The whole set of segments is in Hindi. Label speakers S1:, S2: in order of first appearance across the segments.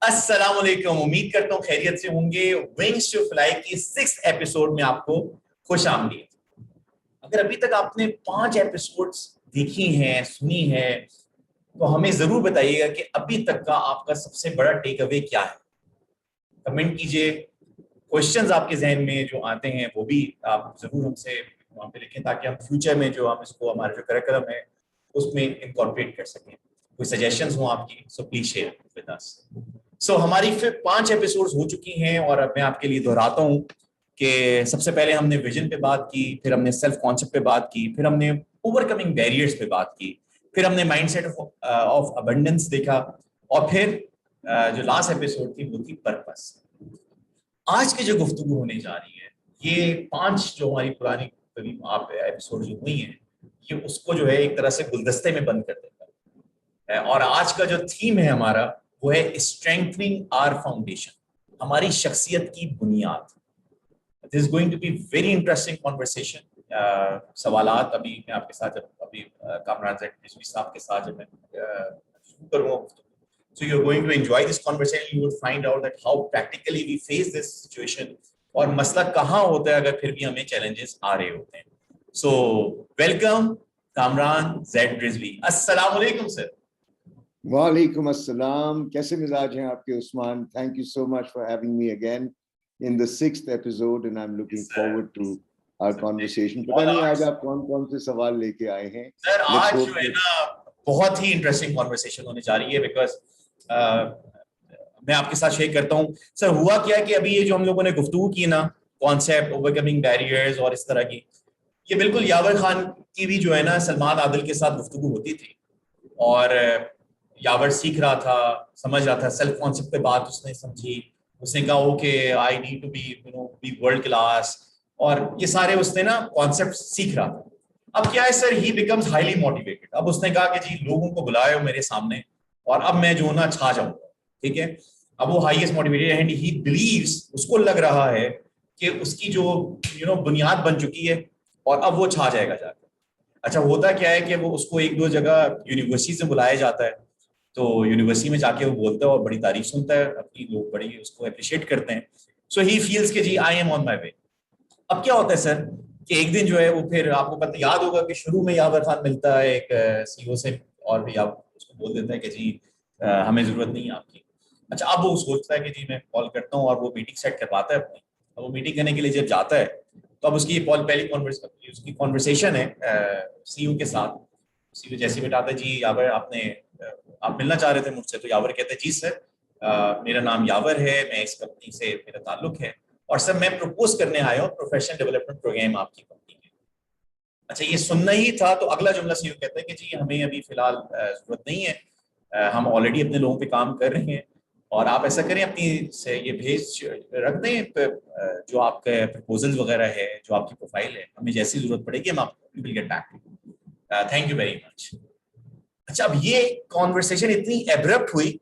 S1: अस्सलाम वालेकुम। उम्मीद करता हूँ खैरियत से होंगे। विंग्स टू फ्लाई की 6th एपिसोड में आपको खुश आमदीद। अगर अभी तक आपने 5 एपिसोड्स देखी हैं, सुनी है, तो हमें जरूर बताइएगा कि अभी तक का आपका सबसे बड़ा टेक अवे क्या है। कमेंट कीजिए। क्वेश्चंस आपके जहन में जो आते हैं वो भी आप जरूर हमसे वहां पे लिखें, ताकि हम फ्यूचर में जो हम इसको हमारा जो करिकुलम है उसमें इनकॉर्पोरेट कर सकें। कोई सजेशंस हो आपकी, so please share with us. So हमारी फिर 5 एपिसोड्स हो चुकी हैं और अब मैं आपके लिए दोहराता हूँ कि सबसे पहले हमने विजन पे बात की, फिर हमने सेल्फ कॉन्सेप्ट पे बात की, फिर हमने ओवरकमिंग बैरियर्स पे बात की, फिर हमने माइंडसेट ऑफ अबंडेंस देखा, और फिर जो लास्ट एपिसोड थी वो थी पर्पस। आज की जो गुफ्तगू होने जा रही है, ये 5 जो हमारी पुरानी करीब आप एपिसोड जो हुई हैं, ये उसको जो है एक तरह से गुलदस्ते में बंद कर देता है। और आज का जो थीम है हमारा, वो है स्ट्रेंथनिंग आवर फाउंडेशन, हमारी शख्सियत की बुनियाद। This is going to be very interesting conversation. सवालात अभी मैं आपके साथ जब अभी कामरान रिजवी साहब के साथ जब मैं शुरू करूंगा, so you're going to enjoy this conversation. You would find out that how practically we face this situation, और मसला कहाँ होता है अगर फिर भी हमें चैलेंजेस आ रहे होते हैं। So welcome Kamran Z Rizvi. अस्सलाम वालेकुम सर।
S2: वालेकुम अस्सलाम। कैसे मिजाज हैं आपके Usman? Thank you so much for having me again in the 6th episode and I am looking forward to our conversation. पता नहीं आज आप कौन-कौन से सवाल लेके आए हैं
S1: सर। आज जो है ना, बहुत ही इंटरेस्टिंग कॉन्वर्सेशन होने जा रही है, बिकॉज मैं आपके साथ शेयर करता हूँ सर। हुआ क्या है कि अभी ये जो हम लोगों ने गुफ्तगू की ना, कॉन्सेप्ट ओवरकमिंग बैरियर्स और इस तरह की, ये बिल्कुल यावर खान की भी जो है ना सलमान आदिल के साथ गुफ्तगू होती थी। और यावर सीख रहा था, समझ रहा था, सेल्फ कॉन्सेप्ट पे बात उसने समझी। उसने कहा okay I need to be be world class, और ये सारे उसने ना कॉन्सेप्ट सीख रहा था। अब क्या है सर, ही बिकम्स हाईली मोटिवेटेड। अब उसने कहा कि जी लोगों को बुलाए मेरे सामने, और अब मैं जो ना छा जाऊंगा। ठीक है। अब वो highest motivated and he believes, उसको लग रहा है कि उसकी जो बुनियाद बन चुकी है और अब वो छा जाएगा जाकर। अच्छा, होता क्या है कि वो उसको एक दो जगह यूनिवर्सिटी से बुलाया जाता है, तो यूनिवर्सिटी में जाके वो बोलता है और बड़ी तारीफ सुनता है अपनी, लोग बड़ी उसको अप्रिशिएट करते हैं। सो ही फील्स कि जी आई एम ऑन माई वे। अब क्या होता है सर कि एक दिन जो है वो, फिर आपको पता याद होगा कि शुरू में यावर खान मिलता है एक सीईओ से, और भी आप उसको बोल देता है कि जी हमें जरूरत नहीं है आपकी। अच्छा, अब वो सोचता है कि जी मैं कॉल करता हूँ, और वो मीटिंग सेट करवाता है अपनी। अब वो मीटिंग करने के लिए जब जाता है, तो अब उसकी पहली उसकी कॉन्वर्सेशन है सीईओ के साथ। सीईओ जैसे बताता है जी यावर आपने आप मिलना चाह रहे थे मुझसे, तो यावर कहते हैं जी सर, मेरा नाम यावर है, मैं इस कंपनी से मेरा ताल्लुक है, और सर मैं प्रपोज करने आया हूँ प्रोफेशनल डेवलपमेंट प्रोग्राम आपकी कंपनी में। अच्छा, ये सुनना ही था, तो अगला जुमला सीईओ कहता है कि जी हमें अभी फिलहाल जरूरत नहीं है, हम ऑलरेडी अपने लोगों पे काम कर रहे हैं, और आप ऐसा करें अपनी से ये भेज रख दें, जो आपके प्रपोजल्स वगैरह है, जो आपकी प्रोफाइल है, हमें जैसी जरूरत पड़ेगी हम आपको will get back to. Thank you very much. अच्छा, अब ये कॉन्वर्सेशन इतनी एब्रप्ट हुई,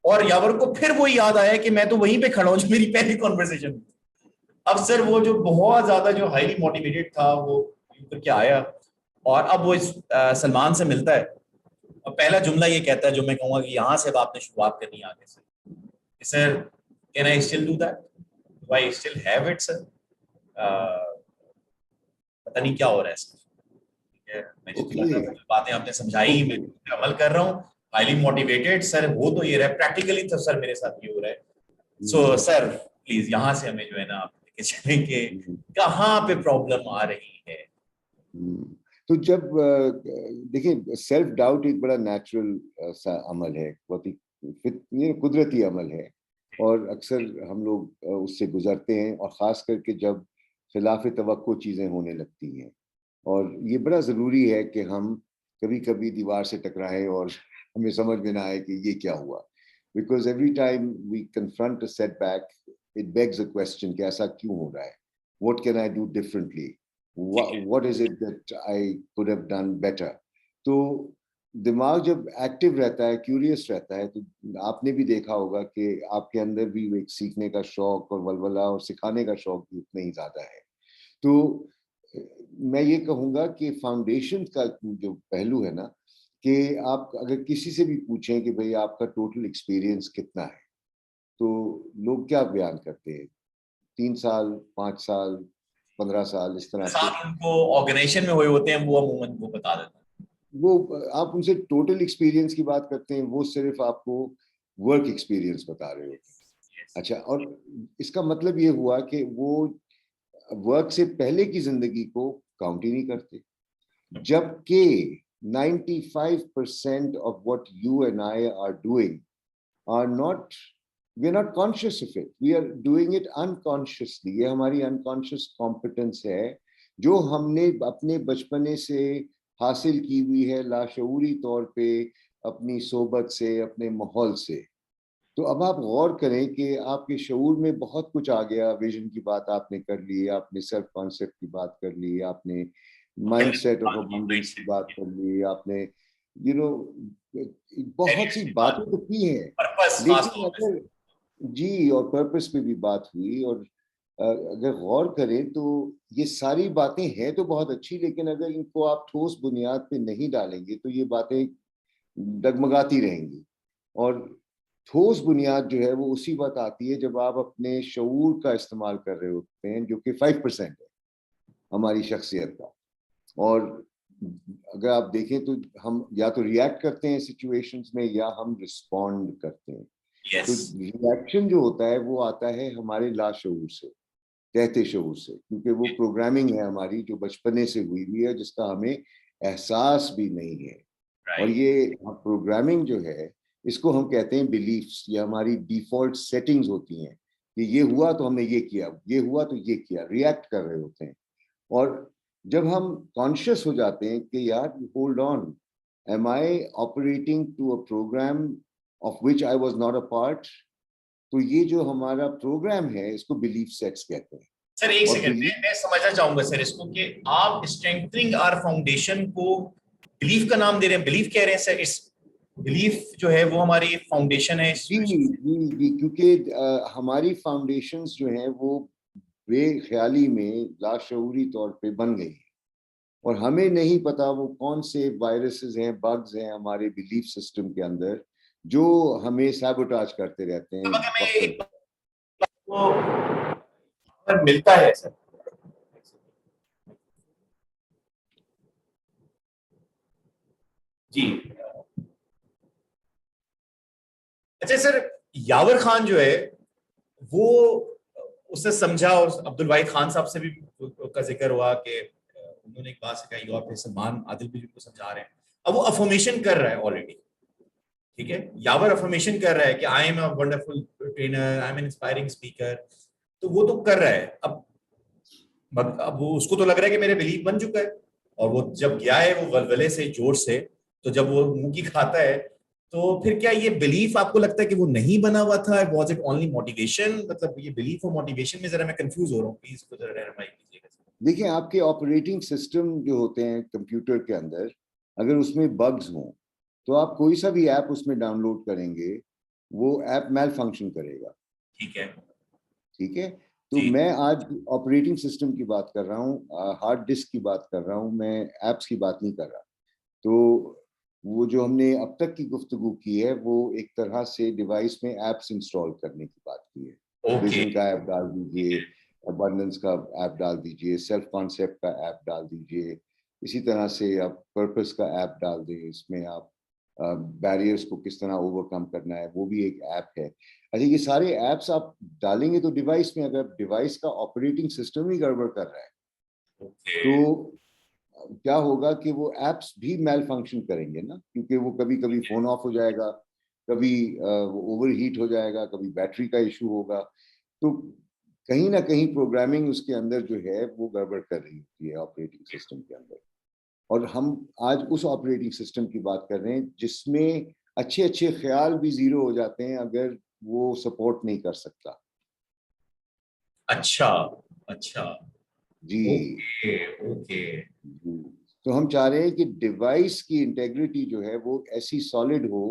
S1: और यावर को फिर वो याद आया कि मैं तो वहीं पे खड़ा हूँ जो मेरी पहली कॉन्वर्सेशन हुई। अब सर वो जो बहुत ज्यादा जो हाईली मोटिवेटेड था, वो करके आया, और अब वो सलमान से मिलता है, और पहला जुमला ये कहता है जो मैं कहूंगा कि यहाँ से अब आपने शुरुआत करनी है आगे से। Sir can I still do that, do I still have it sir? पता नहीं क्या हो रहा है सर। ठीक है, मैं जितनी बातें आपने समझाई मैं अमल कर रहा हूँ। हाईली मोटिवेटेड सर, हो तो ये रहा है, प्रैक्टिकली तो सर मेरे साथ ये हो रहा है। सो सर प्लीज यहाँ से हमें जो है ना आप लेके चलें कि कहाँ पे प्रॉब्लम आ रही है।
S2: तो जब देखिए, सेल्फ डाउट एक बड़ा नेचुरल सा अमल है, बहुत ही कुदरती अमल है, और अक्सर हम लोग उससे गुजरते हैं, और ख़ास करके जब खिलाफ तवक्को चीज़ें होने लगती हैं। और ये बड़ा ज़रूरी है कि हम कभी कभी दीवार से टकराएं और हमें समझ में ना आए कि ये क्या हुआ, because every time we confront a setback it begs a question कि ऐसा क्यों हो रहा है, what can I do differently, what is it that I could have done better। तो दिमाग जब एक्टिव रहता है, क्यूरियस रहता है, तो आपने भी देखा होगा कि आपके अंदर भी एक सीखने का शौक और वलवला और सिखाने का शौक भी उतना ही ज्यादा है। तो मैं ये कहूँगा कि फाउंडेशन का जो पहलू है ना, कि आप अगर किसी से भी पूछें कि भाई आपका टोटल एक्सपीरियंस कितना है, तो लोग क्या बयान करते हैं, 3 साल, 5 साल, 15 साल, इस तरह से।
S1: साल उनको ऑर्गेनाइजेशन में हुए होते हैं, वो अमूमन वो बता देते हैं।
S2: वो आप उनसे टोटल एक्सपीरियंस की बात करते हैं, वो सिर्फ आपको वर्क एक्सपीरियंस बता रहे होते हैं। अच्छा, और इसका मतलब ये हुआ कि वो वर्क से पहले की जिंदगी को काउंट ही नहीं करते, जबकि 95% of what you and I are doing are not, we are not conscious of it, we are doing it unconsciously। ये हमारी unconscious competence है जो हमने अपने बचपने से हासिल की हुई है, लाशऊरी तौर पे, अपनी सोबत से, अपने माहौल से। तो अब आप गौर करें कि आपके शऊर में बहुत कुछ आ गया, विजन की बात आपने कर ली, आपने सेल्फ कॉन्सेप्ट की बात कर ली, आपने माइंडसेट ऑफ अबंडेंस की बात कर ली, आपने यू नो बहुत सी बातें तो की हैं।
S1: पर्पस खास
S2: लेकिन
S1: तौर पे।
S2: अगर जी, और पर्पस पे भी बात हुई, और अगर गौर करें तो ये सारी बातें हैं तो बहुत अच्छी, लेकिन अगर इनको आप ठोस बुनियाद पे नहीं डालेंगे तो ये बातें डगमगाती रहेंगी। और ठोस बुनियाद जो है वो उसी वक्त आती है जब आप अपने शऊर का इस्तेमाल कर रहे होते हैं, जो कि 5% है हमारी शख्सियत का। और अगर आप देखें तो हम या तो रिएक्ट करते हैं सिचुएशंस में, या हम रिस्पॉन्ड करते हैं। तो
S1: यस,
S2: रिएक्शन जो होता है वो आता है हमारे लाशऊर से, कहते शऊर से, क्योंकि वो प्रोग्रामिंग है हमारी जो बचपने से हुई हुई है, जिसका हमें एहसास भी नहीं है। और
S1: राइट।
S2: ये प्रोग्रामिंग जो है, इसको हम कहते हैं बिलीफ्स, या हमारी डिफॉल्ट सेटिंग्स होती हैं कि ये हुआ तो हमने ये किया, ये हुआ तो ये किया, रिएक्ट कर रहे होते हैं। और जब हम कॉन्शियस हो जाते हैं कि यार hold on, am I operating to a program of which I was not a part, तो ये जो हमारा प्रोग्राम है इसको बिलीफ सेट्स कहते हैं।
S1: सर एक
S2: और
S1: सेकंड
S2: बिलीफ,
S1: मैं समझना चाहूंगा सर इसको, कि आप स्ट्रेंथनिंग आवर फाउंडेशन को बिलीफ का नाम दे रहे हैं, बिलीफ कह रहे हैं सर। इस बिलीफ जो है वो हमारी फाउंडेशन है
S2: जी जी जी, क्योंकि हमारी फाउंडेशंस जो हैं वो बेख्याली में लाशऊरी तौर पे बन गई है, और हमें नहीं पता वो कौन से वायरसेस हैं, बग्स हैं हमारे बिलीफ सिस्टम के अंदर, जो हमें सैबोटाज करते रहते हैं
S1: अब अगर मैं
S2: वक्तन।
S1: एक बात को अगर मिलता है सर, जी। अच्छा सर, यावर खान जो है वो, उससे समझा, और अब्दुल वाहिद खान साहब से भी का जिक्र हुआ कि उन्होंने एक बात सिखाई, और फिर सलमान आदिल भी उनको समझा रहे हैं। अब वो अफर्मेशन कर रहा है ऑलरेडी, ठीक है, यावर अफर्मेशन कर रहा है कि I am a wonderful trainer, I am N inspiring speaker. तो वो तो कर रहा है। अब वो, उसको तो लग रहा है कि मेरे बिलीव बन चुका है। और वो जब गया है वो वलवले से, जोर से, तो जब वो मुंह की खाता है, तो फिर क्या ये बिलीफ आपको लगता है कि वो नहीं बना हुआ था? Was it only motivation? मतलब ये बिलीफ और मोटिवेशन में जरा मैं कंफ्यूज हो रहा हूँ, प्लीज को जरा क्लैरिफाई कीजिएगा।
S2: देखिए, आपके ऑपरेटिंग सिस्टम जो होते हैं कंप्यूटर के अंदर, अगर उसमें बग्स हों तो आप कोई सा भी ऐप उसमें डाउनलोड करेंगे, वो ऐप मैल फंक्शन करेगा।
S1: ठीक है
S2: ठीक है, तो
S1: जी।
S2: मैं आज ऑपरेटिंग सिस्टम की बात कर रहा हूँ, हार्ड डिस्क की बात कर रहा हूँ, मैं ऐप्स की बात नहीं कर रहा। तो वो जो हमने अब तक की गुफ्तगू की है वो एक तरह से डिवाइस में ऐप्स इंस्टॉल करने की बात की है।
S1: ओके।
S2: विजन का ऐप डाल दीजिए, अबंडेंस का ऐप डाल दीजिए, सेल्फ कॉन्सेप्ट का ऐप डाल दीजिए, इसी तरह से आप पर्पस का ऐप डाल दें, इसमें आप बैरियर्स को किस तरह ओवरकम करना है वो भी एक ऐप है। अच्छा, ये सारे ऐप्स आप डालेंगे तो डिवाइस में, अगर डिवाइस का ऑपरेटिंग सिस्टम ही गड़बड़ कर रहा है
S1: ओके।
S2: तो क्या होगा कि वो एप्स भी मेल फंक्शन करेंगे ना, क्योंकि वो कभी कभी फोन ऑफ हो जाएगा, कभी वो ओवर हीट हो जाएगा, कभी बैटरी का इशू होगा। तो कहीं ना कहीं प्रोग्रामिंग उसके अंदर जो है वो गड़बड़ कर रही होती है ऑपरेटिंग सिस्टम के अंदर। और हम आज उस ऑपरेटिंग सिस्टम की बात कर रहे हैं जिसमें अच्छे अच्छे ख्याल भी जीरो हो जाते हैं अगर वो सपोर्ट नहीं कर सकता।
S1: अच्छा अच्छा।
S2: जी
S1: ओके ओके।
S2: जी। तो हम चाह रहे हैं कि डिवाइस की इंटेग्रिटी जो है वो ऐसी सॉलिड हो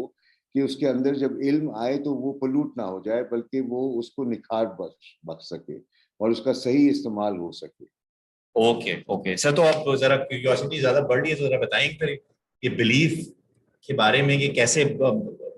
S2: कि उसके अंदर जब इल्म आए तो वो पोल्यूट ना हो जाए, बल्कि वो उसको निखार बख्श सके और उसका सही इस्तेमाल हो सके।
S1: ओके ओके सर, तो आप जरा, क्यूरियोसिटी ज्यादा बढ़ रही है तो जरा बताएं फिर, ये बिलीफ के बारे में, कि कैसे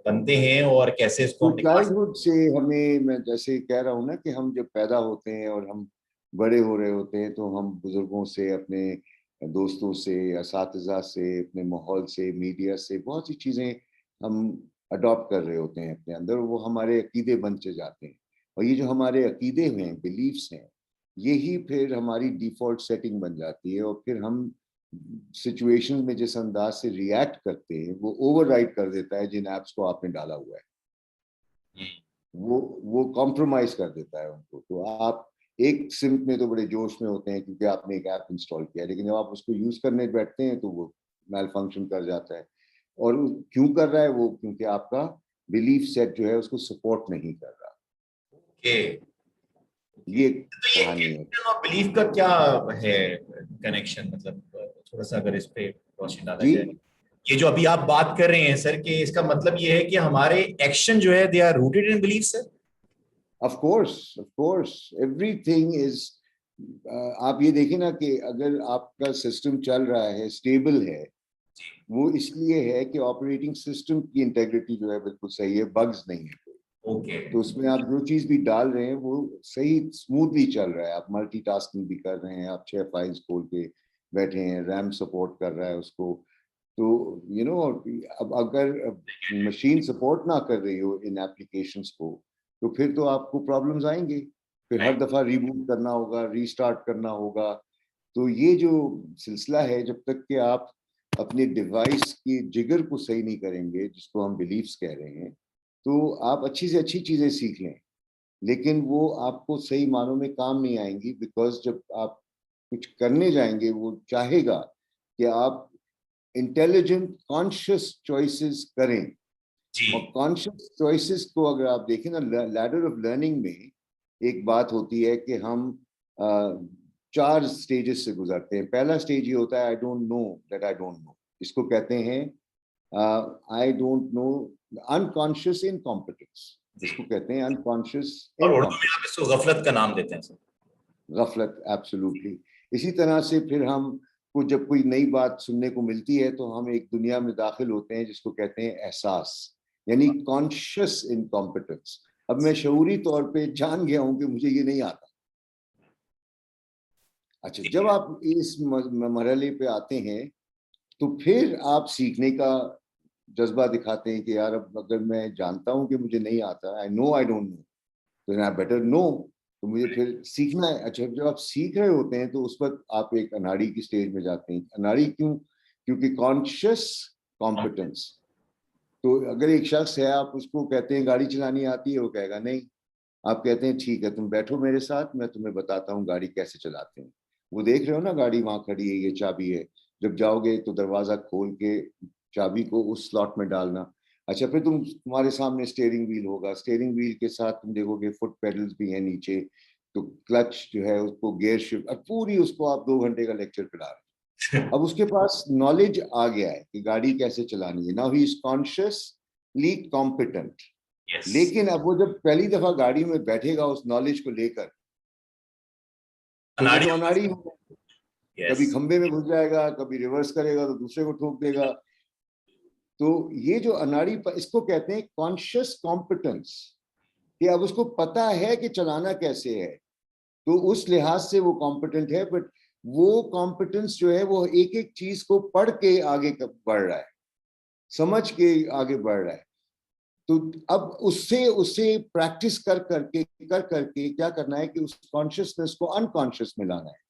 S1: बनते हैं और कैसे इसको
S2: तो
S1: हम निकाल सकते
S2: चाइल्डहुड से हमें, मैं जैसे कह रहा हूँ ना कि हम जब पैदा होते हैं और हम बड़े हो रहे होते हैं तो हम बुजुर्गों से, अपने दोस्तों से, असातिज़ा से, अपने माहौल से, मीडिया से बहुत सी चीज़ें हम अडॉप्ट कर रहे होते हैं अपने अंदर, वो हमारे अकीदे बनते जाते हैं। और ये जो हमारे अकीदे हैं, बिलीफ्स हैं, यही फिर हमारी डिफ़ॉल्ट सेटिंग बन जाती है, और फिर हम सिचुएशन में जिस अंदाज से रिएक्ट करते हैं वो ओवरराइड कर देता है जिन ऐप्स को आपने डाला हुआ है।
S1: हैं।
S2: वो कॉम्प्रोमाइज कर देता है उनको। तो आप एक सिम में तो बड़े जोश में होते हैं क्योंकि आपने एक ऐप इंस्टॉल किया है, लेकिन जब आप उसको यूज करने बैठते हैं तो वो मैल फंक्शन कर जाता है। और क्यों कर रहा है वो? क्योंकि आपका बिलीफ सेट जो है उसको सपोर्ट नहीं कर रहा।
S1: ओके,
S2: ये
S1: तो ये
S2: कहानी है।
S1: इल्यूजन और बिलीफ का क्या है कनेक्शन, मतलब थोड़ा सा अगर इस पे रोशनी डाला
S2: जी,
S1: जाए। ये जो अभी आप बात कर रहे हैं सर, कि इसका मतलब ये है कि हमारे एक्शन जो है they are rooted in belief sir.
S2: Of course everything is, आप ये देखिए ना कि अगर आपका सिस्टम चल रहा है, स्टेबल है, वो इसलिए है कि ऑपरेटिंग सिस्टम की इंटेग्रिटी जो है बिल्कुल सही है, बग्स नहीं है।
S1: ओके,
S2: तो उसमें आप जो चीज भी डाल रहे हैं वो सही स्मूथली चल रहा है। आप मल्टीटास्किंग भी कर रहे हैं, आप 6 फाइल्स खोल के बैठे हैं, रैम सपोर्ट कर रहा है उसको। तो अब अगर मशीन सपोर्ट ना कर रही हो इन एप्लीकेशंस को, तो फिर तो आपको प्रॉब्लम्स आएंगे। फिर हर दफा रिबूट करना होगा, रीस्टार्ट करना होगा। तो ये जो सिलसिला है, जब तक कि आप अपने डिवाइस की जिगर को सही नहीं करेंगे, जिसको हम बिलीव्स कह रहे हैं, तो आप अच्छी से अच्छी चीजें सीख लें, लेकिन वो आपको सही मानों में काम नहीं आएंगी। बिकॉज जब आप कुछ करने जाएंगे, वो चाहेगा कि आप इंटेलिजेंट कॉन्शियस चॉइसेस करें।
S1: जी,
S2: और कॉन्शियस चॉइसेस को अगर आप देखें ना, लैडर ऑफ लर्निंग में एक बात होती है कि हम 4 स्टेजेस से गुजरते हैं। पहला स्टेज ये होता है, I don't know that I don't know. इसको कहते हैं I don't know, unconscious incompetence.
S1: जी।
S2: इसको कहते हैं अनकॉन्शियस
S1: और उर्दू में आप
S2: इनकॉम्पिटेंस,
S1: इसको गफलत का नाम देते हैं सर।
S2: गफलत। एब्सोल्युटली। इसी तरह से फिर हम को जब कोई नई बात सुनने को मिलती है तो हम एक दुनिया में दाखिल होते हैं जिसको कहते हैं एहसास, यानी कॉन्शियस इनकॉम्पिटेंस। अब मैं शऊरी तौर पे जान गया हूं कि मुझे ये नहीं आता। अच्छा, जब आप इस मरहले पे आते हैं तो फिर आप सीखने का जज्बा दिखाते हैं कि यार अब अगर मैं जानता हूं कि मुझे नहीं आता, I know I don't no, तो आई बेटर नो। तो मुझे फिर सीखना है। अच्छा, जब आप सीख रहे होते हैं तो उस वक्त आप एक अनाड़ी की स्टेज में जाते हैं। अनाड़ी क्यों? क्योंकि कॉन्शियस कॉम्पिटेंस। तो अगर एक शख्स है, आप उसको कहते हैं गाड़ी चलानी आती है, वो कहेगा नहीं। आप कहते हैं ठीक है, तुम बैठो मेरे साथ, मैं तुम्हें बताता हूँ गाड़ी कैसे चलाते हैं। वो देख रहे हो ना, गाड़ी वहां खड़ी है, ये चाबी है। जब जाओगे तो दरवाजा खोल के चाबी को उस स्लॉट में डालना। अच्छा, फिर तुम्हारे सामने स्टीयरिंग व्हील होगा, स्टीयरिंग व्हील के साथ तुम देखोगे फुट पेडल्स भी हैं नीचे। तो क्लच जो है उसको गियर शिफ्ट, और पूरी उसको आप 2 घंटे का लेक्चर पिला रहे हैं। अब उसके पास नॉलेज आ गया है कि गाड़ी कैसे चलानी है। Now he is consciously competent.
S1: Yes,
S2: लेकिन अब वो जब पहली दफा गाड़ी में बैठेगा उस नॉलेज को लेकर, तो वो
S1: अनाड़ी।
S2: तो अनाड़ी होगा।
S1: यस,
S2: कभी खंबे में घुस जाएगा, कभी रिवर्स करेगा तो दूसरे को ठोक देगा। तो ये जो अनाड़ी इसको कहते हैं कॉन्शियस कॉम्पिटेंस, कि अब उसको पता है कि चलाना कैसे है। तो उस लिहाज से वो कॉम्पिटेंट है। बट वो कॉम्पिटेंस जो है वो एक एक चीज को पढ़ के आगे बढ़ रहा है, समझ के आगे बढ़ रहा है। तो अब उससे उससे प्रैक्टिस कर करके क्या करना है कि उस कॉन्शियसनेस को अनकॉन्शियस में लाना है।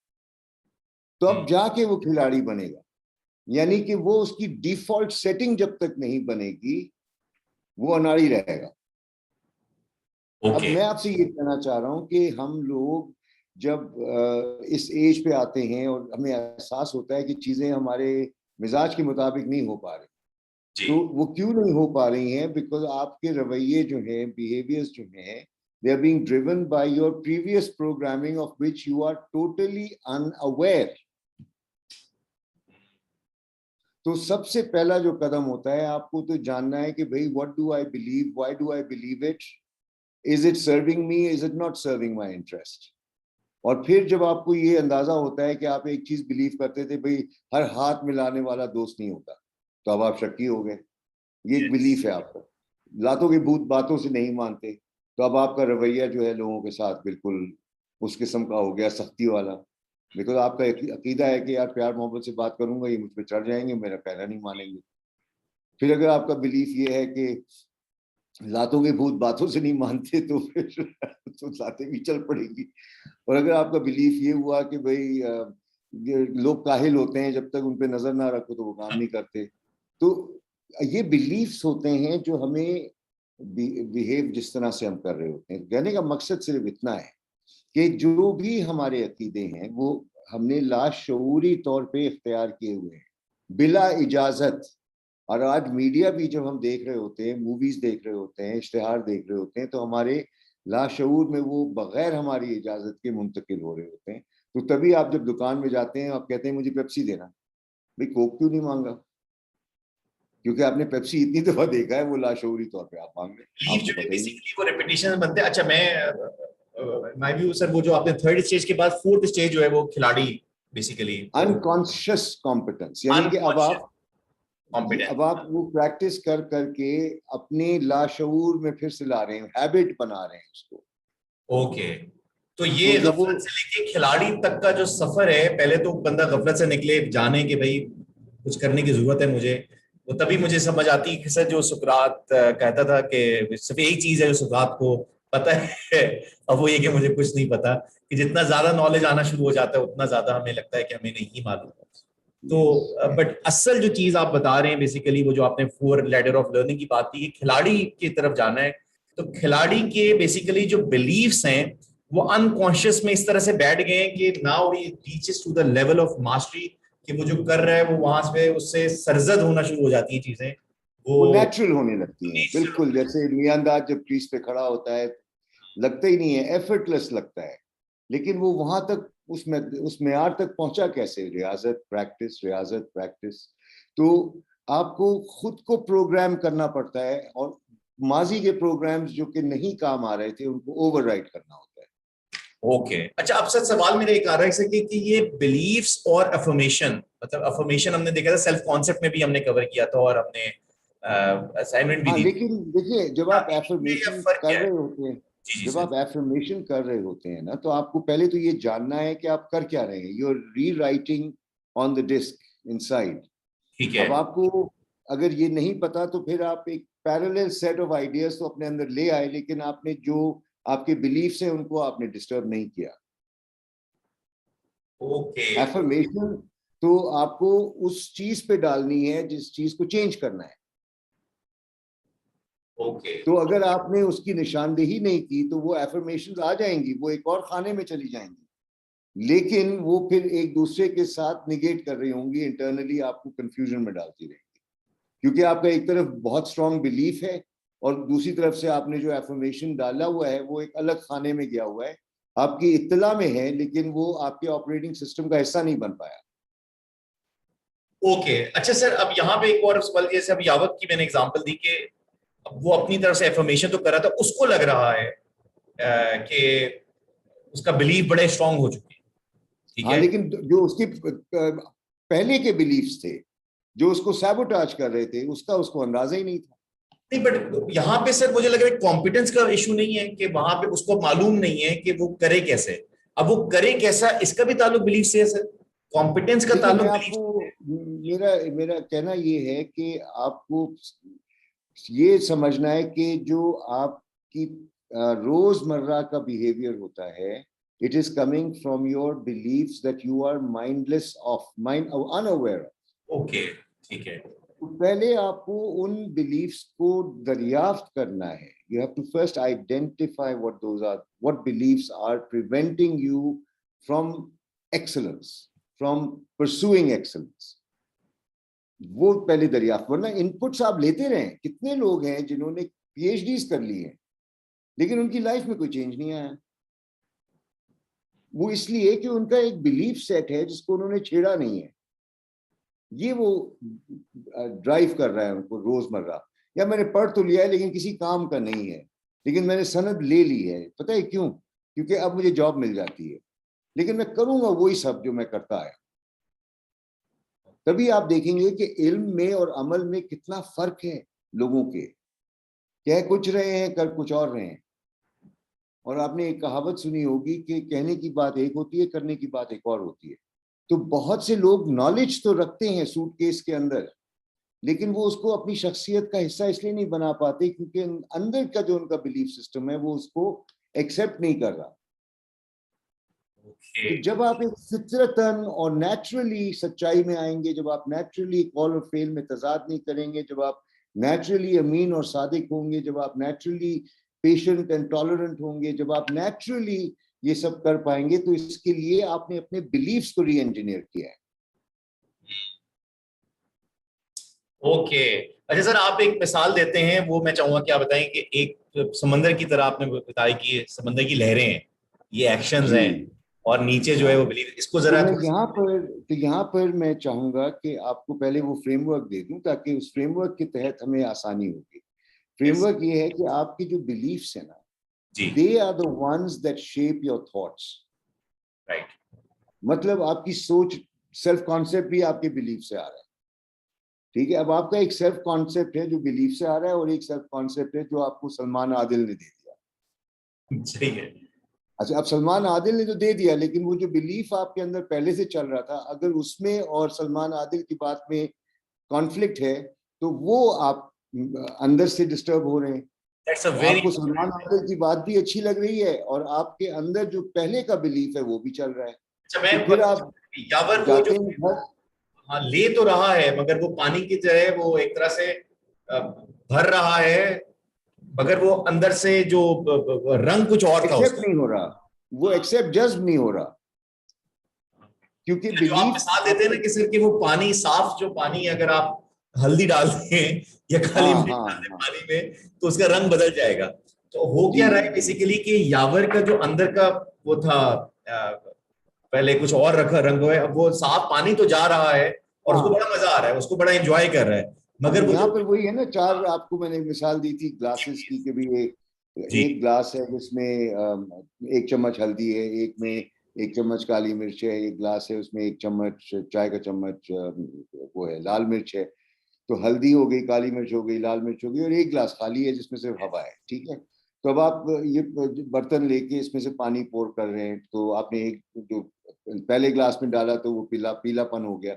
S2: तो अब जाके वो खिलाड़ी बनेगा। यानी कि वो उसकी डिफॉल्ट सेटिंग जब तक नहीं बनेगी, वो अनाड़ी रहेगा। अब
S1: ओके,
S2: मैं आपसे ये कहना चाह रहा हूं कि हम लोग जब इस एज पे आते हैं और हमें एहसास होता है कि चीजें हमारे मिजाज के मुताबिक नहीं हो पा रही,
S1: जी,
S2: तो वो क्यों नहीं हो पा रही हैं? बिकॉज आपके रवैये जो हैं, बिहेवियर्स जो हैं, they are being driven by your previous programming of which you are totally unaware. तो सबसे पहला जो कदम होता है, आपको तो जानना है कि भाई what do I believe, why do I believe it, is it serving me, is it not serving my interest. और फिर जब आपको ये अंदाजा होता है कि आप एक चीज बिलीव करते थे, भाई हर हाथ मिलाने वाला दोस्त नहीं होता, तो अब आप शक्की हो गए। ये एक
S1: यस,
S2: बिलीफ है आपका। लातों के भूत बातों से नहीं मानते, तो अब आपका रवैया जो है लोगों के साथ बिल्कुल उस किस्म का हो गया, सख्ती वाला। बिकॉज आपका अकीदा है कि यार प्यार मोहब्बत से बात करूंगा, ये मुझ पर चढ़ जाएंगे, मेरा कहना नहीं मानेंगे। फिर अगर आपका बिलीफ ये है कि लातों के भूत बातों से नहीं मानते, तो फिर तो लातें भी चल पड़ेगी। और अगर आपका बिलीफ ये हुआ कि भाई ये लोग काहिल होते हैं, जब तक उन पे नजर ना रखो तो वो काम नहीं करते, तो ये बिलीफ्स होते हैं जो हमें बिहेव जिस तरह से हम कर रहे होते हैं। कहने का मकसद सिर्फ इतना है कि जो भी हमारे अकीदे हैं वो हमने लाशऊरी तौर पे इख्तियार किए हुए हैं बिला इजाजत। और आज मीडिया भी जब हम देख रहे होते हैं, मूवीज देख रहे होते हैं, इश्तिहार देख रहे होते हैं, तो हमारे लाशऊर में वो बगैर हमारी इजाजत के मुंतकिल हो रहे होते हैं। तो तभी आप जब दुकान में जाते हैं, आप कहते हैं मुझे पेप्सी देना, भाई कोक क्यों नहीं मांगा? क्योंकि आपने पेप्सी इतनी दफा देखा है, वो लाशऊरी तौर पे आप मांग रहे हैं,
S1: बिलीफ
S2: आपको
S1: जो है
S2: पता ही नहीं।
S1: बेसिकली वो रेपिटेशन में बनते हैं। अच्छा, मैं माय व्यू सर, वो जो आपने थर्ड स्टेज के बाद फोर्थ स्टेज जो है वो खिलाड़ी बेसिकली
S2: अनकॉन्शियस कॉम्पिटेंस, यानी कि
S1: अनकॉन्शियस कॉम्पिटेंस।
S2: अब आप वो प्रैक्टिस कर करके अपने लाशऊर में फिर से ला रहे हैं, हैबिट बना रहे हैं उसको।
S1: ओके, तो ये
S2: तो जब वो
S1: गफलत से लेके खिलाड़ी तक का जो सफर है, पहले तो बंदा गफलत से निकले, जाने कि भाई कुछ करने की जरूरत है मुझे, वो तभी मुझे समझ आती है कि सर जो सुकरात कहता था कि सिर्फ एक चीज है जो सुकरात को पता है, अब वो ये कि मुझे कुछ नहीं पता, कि जितना ज्यादा नॉलेज आना शुरू हो जाता है उतना ज्यादा हमें लगता है कि हमें नहीं मालूम। तो बट असल जो चीज आप बता रहे हैं बेसिकली, वो जो आपने फोर लेडर ऑफ लर्निंग की बात की, खिलाड़ी की तरफ जाना है, तो खिलाड़ी के बेसिकली जो बिलीव्स हैं वो अनकॉन्शियस में इस तरह से बैठ गए हैं कि now he reaches to the level of mastery, कि वो जो कर रहा है वो वहां से उससे सरजद होना शुरू हो जाती है चीजें,
S2: वो
S1: वो
S2: नेचुरल होने लगती हैं,
S1: नेचुरल।
S2: बिल्कुल जैसे मियांदाज जब क्रीज पे खड़ा होता है, लगता ही नहीं है, एफर्टलेस लगता है। लेकिन वो वहां तक उस मेयार तक पहुंचा कैसे? Riazat, practice, Riazat, practice. तो आपको खुद को प्रोग्राम करना पड़ता है, और माजी के प्रोग्राम्स जो कि नहीं काम आ रहे थे उनको ओवरराइड करना होता है।
S1: ओके, अच्छा, अब सर सवाल मेरा एक आ रहा है कि ये बिलीव्स और अफर्मेशन, मतलब अफर्मेशन हमने देखा था सेल्फ कॉन्सेप्ट में भी हमने कवर किया था, और हमने असाइनमेंट भी
S2: हाँ,
S1: दी थी।
S2: लेकिन देखिए, जब
S1: हाँ,
S2: आप
S1: इनमें ये
S2: एफर्मेशन
S1: फर्क
S2: कर
S1: क्या है?
S2: रहे होते हैं,
S1: जी जी
S2: जब
S1: सर।
S2: आप एफर्मेशन कर रहे होते हैं ना, तो आपको पहले तो ये जानना है कि आप कर क्या रहे हैं। You are rewriting on the disk inside.
S1: ठीक है।
S2: अब आपको अगर ये नहीं पता, तो फिर आप एक पैरेलल सेट ऑफ आइडियाज तो अपने अंदर ले आए, लेकिन आपने जो आपके बिलीफ्स हैं उनको आपने डिस्टर्ब नहीं किया।
S1: ओके।
S2: एफर्मेशन तो आपको उस चीज पे डालनी है जिस चीज को चेंज करना है।
S1: ओके।
S2: तो अगर आपने उसकी निशानदेही नहीं की, तो वो एफर्मेशन आ जाएंगी, वो एक और खाने में चली जाएंगी, लेकिन वो फिर एक दूसरे के साथ निगेट कर रही होंगी, इंटरनली आपको कंफ्यूजन में डालती रहेंगी। क्योंकि आपका एक तरफ बहुत स्ट्रांग बिलीफ है, और दूसरी तरफ से आपने जो एफर्मेशन डाला हुआ है वो एक अलग खाने में गया हुआ है, आपकी इत्तला में है, लेकिन वो आपके ऑपरेटिंग सिस्टम का हिस्सा नहीं बन पाया।
S1: ओके, अच्छा सर, अब यहाँ पे एक और सवाल, जैसे अब यावत की मैंने एग्जांपल दी कि अब वो अपनी तरफ से एफर्मेशन तो कर रहा था, उसको लग रहा है कि उसका बिलीफ बड़े स्ट्रांग हो चुके हैं, ठीक
S2: हाँ,
S1: है।
S2: लेकिन जो उसके पहले के बिलीफ्स थे जो उसको सैबोटाज कर रहे थे, उसका उसको अंदाजा ही नहीं था।
S1: नहीं, बट यहाँ पे सर मुझे लग रहा है कॉम्पिटेंस का इशू नहीं है, कि वहां पे उसको मालूम नहीं है कि वो करे कैसे। अब वो करे कैसा, इसका भी ताल्लुक बिलीफ से है सर, कॉम्पिटेंस का
S2: देखिए, मैं
S1: ताल्लुक बिलीफ।
S2: आपको, मेरा मेरा कहना ये है कि आपको ये समझना है कि जो आपकी रोजमर्रा का बिहेवियर होता है, it is coming from your beliefs that you are mindless of mind, unaware.
S1: Okay, ठीक है।
S2: तो पहले आपको उन बिलीफ्स को दरियाफ्त करना है। You have to first identify what those are, what beliefs are preventing you from excellence, from pursuing excellence. वो पहले दरियाफ्त, वरना इनपुट्स आप लेते रहें। कितने लोग हैं जिन्होंने पीएचडीज कर ली है, लेकिन उनकी लाइफ में कोई चेंज नहीं आया। वो इसलिए कि उनका एक बिलीफ सेट है जिसको उन्होंने छेड़ा नहीं है। ये वो ड्राइव कर रहा है उनको रोजमर्रा। या मैंने पढ़ तो लिया है लेकिन किसी काम का नहीं है, लेकिन मैंने सनद ले ली है, पता है क्यों? क्योंकि अब मुझे जॉब मिल जाती है, लेकिन मैं करूंगा वही सब जो मैं करता आया। तभी आप देखेंगे कि इल्म में और अमल में कितना फर्क है लोगों के। कह कुछ रहे हैं, कर कुछ और रहे हैं। और आपने एक कहावत सुनी होगी कि कहने की बात एक होती है, करने की बात एक और होती है। तो बहुत से लोग नॉलेज तो रखते हैं सूटकेस के अंदर, लेकिन वो उसको अपनी शख्सियत का हिस्सा इसलिए नहीं बना पाते क्योंकि अंदर का जो उनका बिलीफ सिस्टम है वो उसको एक्सेप्ट नहीं कर रहा। तो जब आप एक फितरतन और नेचुरली सच्चाई में आएंगे, जब आप नेचुरली कॉल और फेल में तजाद नहीं करेंगे, जब आप नेचुरली अमीन और सादिक होंगे, जब आप नेचुरली पेशेंट एंड टॉलरेंट होंगे, जब आप नेचुरली ये सब कर पाएंगे, तो इसके लिए आपने अपने बिलीफ्स को री इंजीनियर किया है।
S1: ओके अच्छा सर, आप एक मिसाल देते हैं, वो मैं चाहूंगा कि आप बताएं कि एक समंदर की तरह आपने बताया कि समंदर की लहरें हैं, ये एक्शंस
S2: जी
S1: हैं, और नीचे जो है वो
S2: हाँ।
S1: बिलीव, इसको
S2: तो
S1: जरा
S2: मैं यहाँ पर मैं चाहूंगा कि आपको पहले वो फ्रेमवर्क दे दूं ताकि उस फ्रेमवर्क के तहत हमें आसानी होगी।
S1: यस
S2: फ्रेमवर्क ये है कि आपकी जो बिलीफ्स है ना,
S1: जी
S2: they are the ones that shape your thoughts.
S1: Right
S2: मतलब आपकी सोच, सेल्फ कॉन्सेप्ट भी आपके बिलीफ से आ रहा है। ठीक है, अब आपका एक सेल्फ कॉन्सेप्ट है जो बिलीफ से आ रहा है, और एक सेल्फ कॉन्सेप्ट है जो आपको सलमान आदिल ने दे दिया।
S1: सही है।
S2: अच्छा, अब सलमान आदिल ने तो दे दिया, लेकिन वो जो बिलीफ आपके अंदर पहले से चल रहा था, अगर उसमें और सलमान आदिल की बात में कॉन्फ्लिक्ट है, तो वो आप अंदर से डिस्टर्ब हो रहे हैं।
S1: दैट्स अ
S2: तो
S1: वेरी
S2: आपको सलमान आदिल की बात भी अच्छी लग रही है और आपके अंदर जो पहले का बिलीफ है वो भी चल रहा है।
S1: अच्छा,
S2: तो
S1: मैं
S2: फिर आप
S1: यावर वो जो
S2: जाते हैं घर।
S1: हाँ ले तो रहा है, मगर वो पानी की तरह वो एक तरह से भर रहा है, मगर वो अंदर से जो रंग कुछ और था
S2: एक्सेप्ट
S1: उसका।
S2: नहीं हो रहा, वो एक्सेप्ट जज्ब नहीं हो रहा, क्योंकि
S1: जो आप
S2: बिलीफ
S1: मिसाल देते हैं ना
S2: आपके।
S1: कि सिर्फ कि वो पानी साफ, जो पानी अगर आप हल्दी डाल दें या काली
S2: हाँ
S1: मिर्च
S2: हाँ
S1: डाल दें
S2: हाँ।
S1: पानी में, तो उसका रंग बदल जाएगा। तो हो
S2: जी
S1: क्या रहा है
S2: जी
S1: बेसिकली कि यावर का जो अंदर का वो था, पहले कुछ और रखा रंग है, अब वो साफ पानी तो जा रहा है और उसको
S2: हाँ।
S1: बड़ा मजा आ रहा है, उसको बड़ा एंजॉय कर रहा है,
S2: अब
S1: मगर वो
S2: यहाँ
S1: जो
S2: पर वही है ना, चार आपको मैंने मिसाल दी थी ग्लासेस की कि भी एक
S1: जी
S2: एक ग्लास है जिसमें एक चम्मच हल्दी है, एक में एक चम्मच काली मिर्च है, एक ग्लास है उसमें एक चम्मच चाय का चम्मच वो है लाल मिर्च है। तो हल्दी हो गई, काली मिर्च हो गई, लाल मिर्च हो गई, और एक गिलास खाली है जिसमें सिर्फ हवा है। ठीक है, तो अब आप ये बर्तन लेके इसमें से पानी पोर कर रहे हैं, तो आपने एक जो पहले ग्लास में डाला तो वो पीलापन हो गया,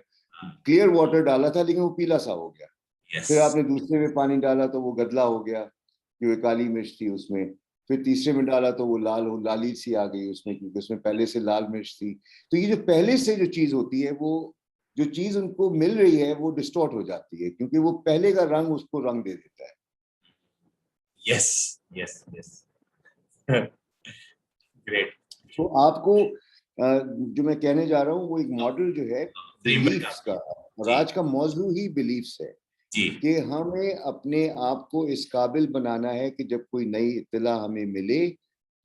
S2: क्लियर वाटर डाला था लेकिन वो पीला सा हो गया।
S1: यस
S2: फिर आपने दूसरे में पानी डाला तो वो गदला हो गया कि वो काली मिर्च थी उसमें। फिर तीसरे में डाला तो वो लाली सी आ गई उसमें, क्योंकि उसमें पहले से लाल मिर्च थी। तो ये जो पहले से जो चीज होती है, वो जो चीज उनको मिल रही है वो डिस्टॉर्ट हो जाती है, क्योंकि वो पहले का रंग उसको रंग दे देता है।
S1: यस यस यस ग्रेट
S2: तो आपको जो मैं कहने जा रहा हूँ वो एक मॉडल जो है
S1: फ्रेमवर्क
S2: बिलीफ्स का,
S1: आपकी।
S2: और
S1: जी
S2: आज का मौजू ही बिलीफ्स है
S1: जी
S2: कि हमें अपने आप को इस काबिल बनाना है कि जब कोई नई इत्तला हमें मिले,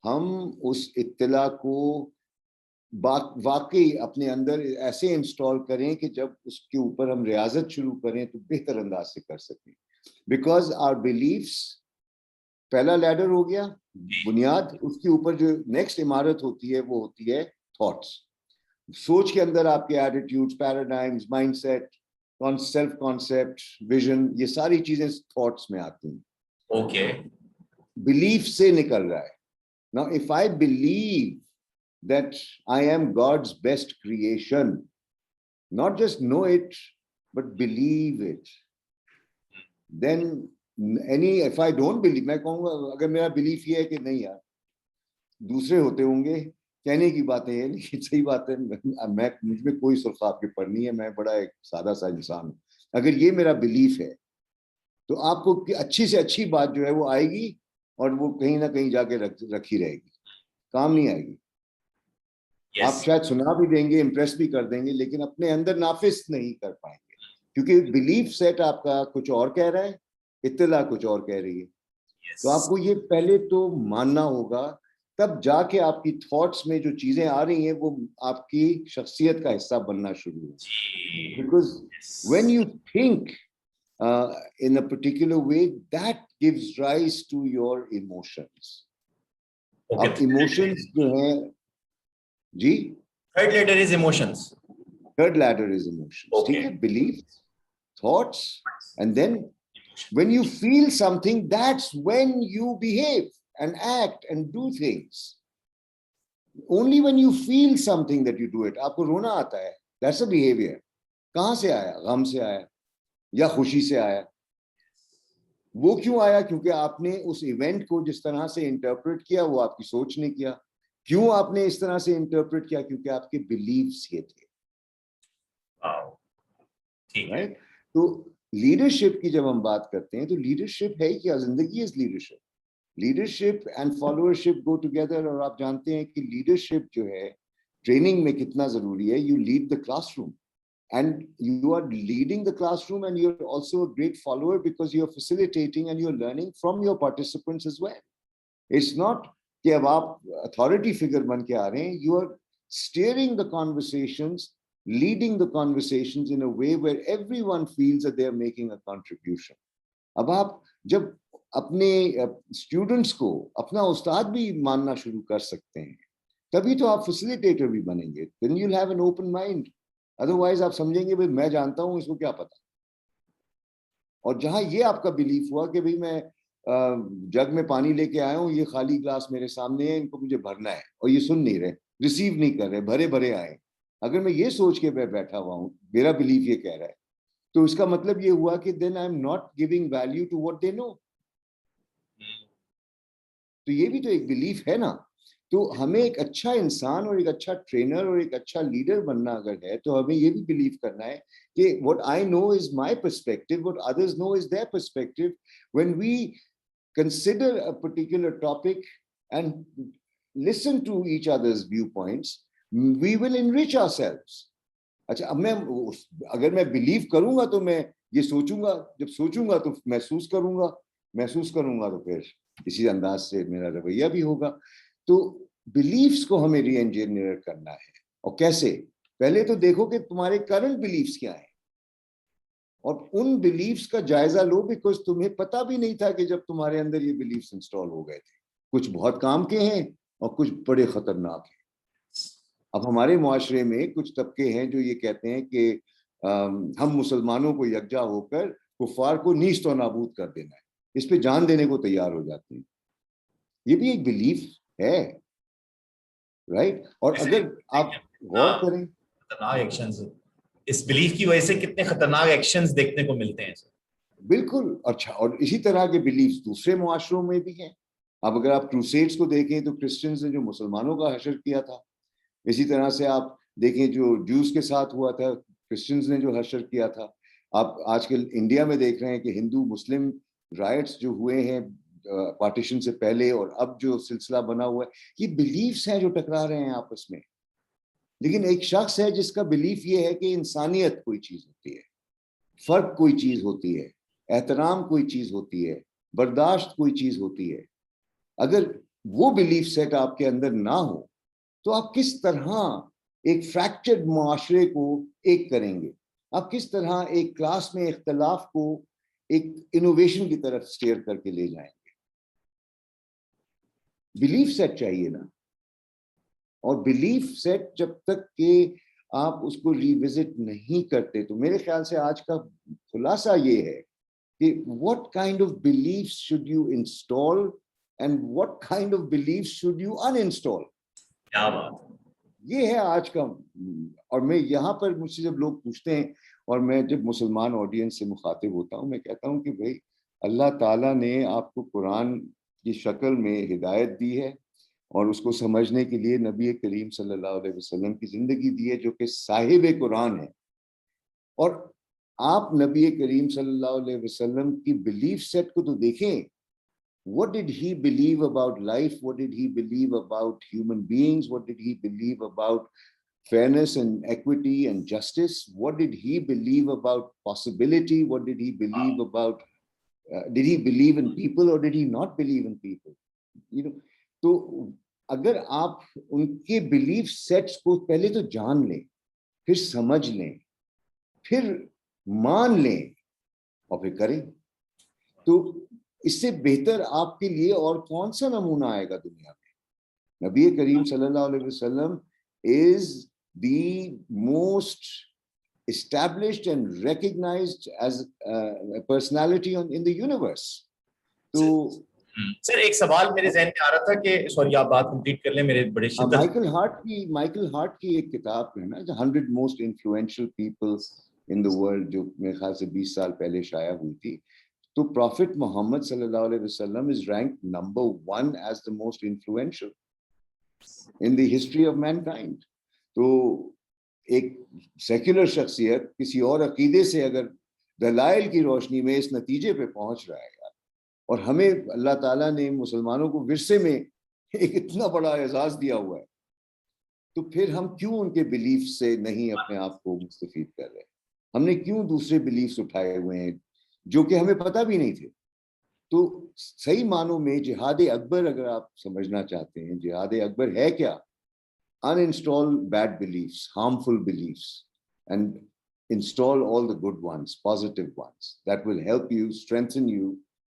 S2: हम उस इत्तला को वाकई अपने अंदर ऐसे इंस्टॉल करें कि जब उसके ऊपर हम रियाजत शुरू करें तो बेहतर अंदाज से कर सकें। बिकॉज आवर बिलीफ्स पहला लैडर हो गया, बुनियाद। उसके ऊपर जो नेक्स्ट इमारत होती है वो होती है थॉट्स। सोच के अंदर आपके attitudes, paradigms, mindset, self concept, vision, ये सारी चीजें थॉट्स में आती हैं,
S1: ओके
S2: बिलीफ से निकल रहा है। Now if I believe that I am God's best creation, not just know it, but believe it, then if I don't believe, मैं कहूँगा अगर मेरा बिलीफ ये है कि नहीं यार दूसरे होते होंगे, कहने की बातें हैं लेकिन सही बात है, मैं मुझ में कोई सुल्फाब की पड़ नहीं है, मैं बड़ा एक सादा सा इंसान हूँ। अगर ये मेरा बिलीफ है तो आपको अच्छी से अच्छी बात जो है वो आएगी, और वो कहीं ना कहीं जाके रखी रहेगी, काम नहीं आएगी।
S1: यस
S2: आप शायद सुना भी देंगे, इम्प्रेस भी कर देंगे, लेकिन अपने अंदर नाफिज नहीं कर पाएंगे, क्योंकि बिलीफ सेट आपका कुछ और कह रहा है, इत्तला कुछ और कह रही है। तो
S1: यस
S2: आपको ये पहले तो मानना होगा, तब जाके आपकी थॉट्स में जो चीजें आ रही हैं वो आपकी शख्सियत का हिस्सा बनना शुरू हो।
S1: जी
S2: because
S1: yes
S2: when you think in a particular way, that gives rise to your emotions.
S1: Okay,
S2: अब इमोशंस जो हैं जी,
S1: third letter is emotions.
S2: Third ladder is emotions.
S1: Okay
S2: ठीक है, belief, thoughts, and then When you feel something, that's when you behave and act and do things. Only when you feel something that you do it. आपको रोना आता है, that's a behavior. कहाँ से आया? गम से आया या खुशी से आया? वो क्यों आया? क्योंकि आपने उस इवेंट को जिस तरह से इंटरप्रेट किया, वो आपकी सोच ने किया. क्यों आपने इस तरह से इंटरप्रेट किया? क्योंकि आपके बिलीव्स ये थे. राइट? तो लीडरशिप की जब हम बात करते हैं तो लीडरशिप है क्या? जिंदगी is leadership. Leadership and followership go together. और आप जानते हैं कि लीडरशिप जो है ट्रेनिंग में कितना जरूरी है. You lead the classroom and you are leading the classroom and you're also a great follower because you're facilitating and you're learning from your participants as well. It's not कि अब आप authority figure बन के आ रहे हैं. You are steering the conversations, leading the conversations in a way where everyone feels that they are making a contribution. अब आप जब अपने students को अपना उस्ताद भी मानना शुरू कर सकते हैं, तभी तो आप facilitator भी बनेंगे. Then you'll have an open mind. Otherwise आप समझेंगे भाई मैं जानता हूं, इसको क्या पता. और जहां ये आपका बिलीफ हुआ कि भाई मैं जग में पानी लेके आया हूं, ये खाली ग्लास मेरे सामने है, इनको मुझे भरना है, और ये सुन नहीं रहे, रिसीव नहीं कर रहे, भरे भरे आए. अगर मैं ये सोच के मैं बैठा हुआ हूं, मेरा बिलीफ ये कह रहा है, तो इसका मतलब ये हुआ कि then I am not giving value to what they know. तो ये भी तो एक बिलीफ है ना. तो हमें एक अच्छा इंसान और एक अच्छा ट्रेनर और एक अच्छा लीडर बनना अगर है, तो हमें ये भी बिलीव करना है कि what I know is my perspective, what others know is their perspective. When we consider a particular topic and listen to each other's viewpoints, we will enrich ourselves. अच्छा, अब मैं अगर मैं बिलीव करूंगा तो मैं ये सोचूंगा, जब सोचूंगा तो महसूस करूंगा, महसूस करूंगा तो फिर इसी अंदाज से मेरा रवैया भी होगा. तो बिलीफ्स को हमें री इंजीनियर करना है. और कैसे? पहले तो देखो कि तुम्हारे करंट बिलीफ्स क्या हैं और उन बिलीफ्स का जायजा लो, बिकॉज तुम्हें पता भी नहीं था कि जब तुम्हारे अंदर ये बिलीफ्स इंस्टॉल हो गए थे. कुछ बहुत काम के हैं और कुछ बड़े खतरनाक हैं. अब हमारे मुआशरे में कुछ तबके हैं जो ये कहते हैं कि हम मुसलमानों को यकजा होकर कुफार को नीस्त और नाबूद कर देना है. इस पे जान देने को तैयार हो जाते हैं. ये भी एक बिलीफ है, राइट? और अगर आप गौर करें,
S1: खतरनाक एक्शंस, इस बिलीफ की वजह से कितने खतरनाक एक्शंस देखने को मिलते हैं.
S2: बिल्कुल. अच्छा, और इसी तरह के बिलीफ दूसरे मुआशरों में भी हैं. अब अगर आप क्रूसेड्स को देखें तो क्रिश्चियंस ने जो मुसलमानों का हशर किया था, इसी तरह से आप देखें जो ज्यूज के साथ हुआ था, क्रिश्चियंस ने जो हशर किया था. आप आजकल इंडिया में देख रहे हैं कि हिंदू मुस्लिम राइट्स जो हुए हैं पार्टीशन से पहले और अब जो सिलसिला बना हुआ है, ये बिलीफ्स हैं जो टकरा रहे हैं आपस में. लेकिन एक शख्स है जिसका बिलीफ ये है कि इंसानियत कोई चीज होती है, फर्क कोई चीज होती है, एहतराम कोई चीज होती है, बर्दाश्त कोई चीज होती है. अगर वो बिलीफ सेट आपके अंदर ना हो तो आप किस तरह एक फ्रैक्चर्ड मुआशरे को एक करेंगे? आप किस तरह एक क्लास में इख्तलाफ को एक इनोवेशन की तरफ स्टीयर करके ले जाएंगे? बिलीफ सेट चाहिए ना. और बिलीफ सेट जब तक कि आप उसको रिविजिट नहीं करते, तो मेरे ख्याल से आज का खुलासा ये है कि what kind of beliefs should you install and what kind of beliefs should you uninstall.
S1: क्या बात,
S2: ये है आज का. और मैं यहाँ पर मुझसे जब लोग पूछते हैं और मैं जब मुसलमान ऑडियंस से मुखातिब होता हूँ, मैं कहता हूँ कि भाई अल्लाह ताला ने आपको कुरान की शक्ल में हिदायत दी है और उसको समझने के लिए नबी करीम सल्लल्लाहु अलैहि वसल्लम की जिंदगी दी है जो कि साहिब कुरान है. और आप नबी करीम सल्लल्लाहु अलैहि वसल्लम की बिलीफ सेट को तो देखें. What did he believe about life? What did he believe about human beings? What did he believe about fairness and equity and justice? What did he believe about possibility? What did he believe about did he believe in people or did he not believe in people? You know, तो अगर आप उनके बिलीफ सेट्स को पहले तो जान लें, फिर समझ लें, फिर मान लें और फिर करें, तो इससे बेहतर आपके लिए और कौन सा नमूना आएगा दुनिया में? नबी करीम सल्लल्लाहु अलैहि वसल्लम is the most established and recognized as a personality in the universe. तो
S1: सर एक सवाल मेरे जहन में आ रहा था कि सॉरी आप बात कंप्लीट कर लें, मेरे बड़े शिद्दत
S2: माइकल हार्ट की एक किताब है ना, 100 most influential people in the world, जो मेरे ख्याल से 20 साल पहले शाया हुई थी। तो प्रॉफिट मोहम्मद सल्लल्लाहु अलैहि वसल्लम is ranked number 1 as the most influential in the history of mankind. तो एक सेक्युलर शख्सियत किसी और अकीदे से अगर दलाइल की रोशनी में इस नतीजे पे पहुंच रहा है, और हमें अल्लाह ताला ने मुसलमानों को विरसे में एक इतना बड़ा एजाज दिया हुआ है, तो फिर हम क्यों उनके बिलीफ से नहीं अपने आप को मुस्तफीद कर रहे? हमने क्यों दूसरे बिलीफ्स उठाए हुए हैं जो कि हमें पता भी नहीं थे? तो सही मानों में जिहाद अकबर अगर आप समझना चाहते हैं, जिहाद अकबर है क्या? Uninstall bad beliefs, harmful beliefs, and install all the good ones, positive ones that will help you, strengthen you,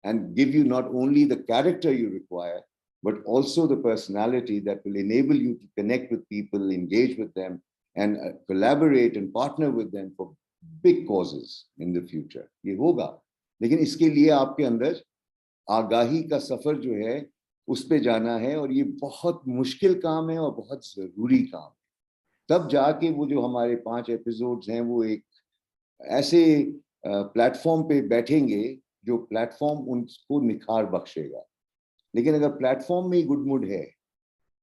S2: and give you not only the character you require, but also the personality that will enable you to connect with people, engage with them, and collaborate and partner with them for big causes in the future. ये होगा, लेकिन इसके लिए आपके अंदर आगाही का सफर जो है उस पे जाना है, और ये बहुत मुश्किल काम है और बहुत जरूरी काम है। तब जाके वो जो हमारे 5 एपिसोड्स हैं वो एक ऐसे प्लेटफॉर्म पे बैठेंगे जो प्लेटफॉर्म उनको निखार बख्शेगा। लेकिन अगर प्लेटफॉर्म में ही गुड मूड है